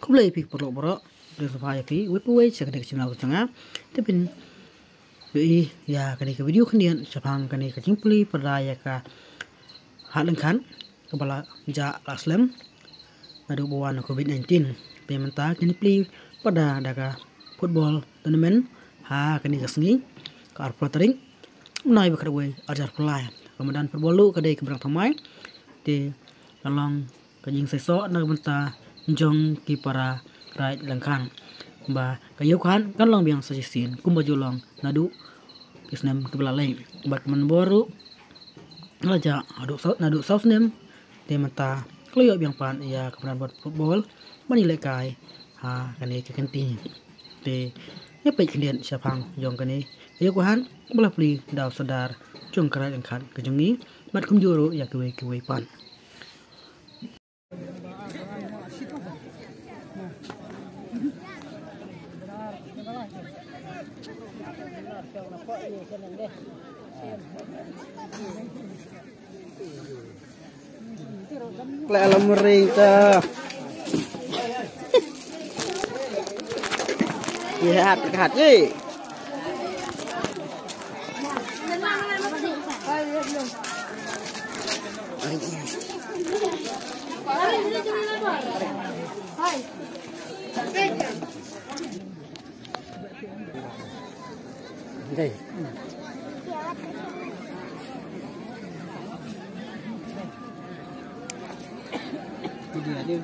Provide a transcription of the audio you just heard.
Kublai pik perlu bro dari supaya pi wipui cakap kecil aku cengah tapi bi ya kani ke video kendian capang kani ke cimpli perdaya ka halang kan kepala ja aslam ngadu bawan COVID-19 pementa kini pli pada daga football tournament ha kani kesngi ka arplatering menai bekerwe ajar pelai kemudian perbolu kadai keberang tamai di kalong kajing sesok nak benta jong ki para right langkang ba kayu kan long biang sajisin kumba julong nadu kisnem kebela lain bat man boru raja nadu saus nem temata kloyo biang pan ya kebenaran buat football mani lekai ha kani ke kenti te ya pe kendian siapang jong kani kayu kan bela pli daw sadar jong kerai langkan kejongi bat kumjuru ya kewe pan Alam mereka. Lihat dekat ye. Đây. Dia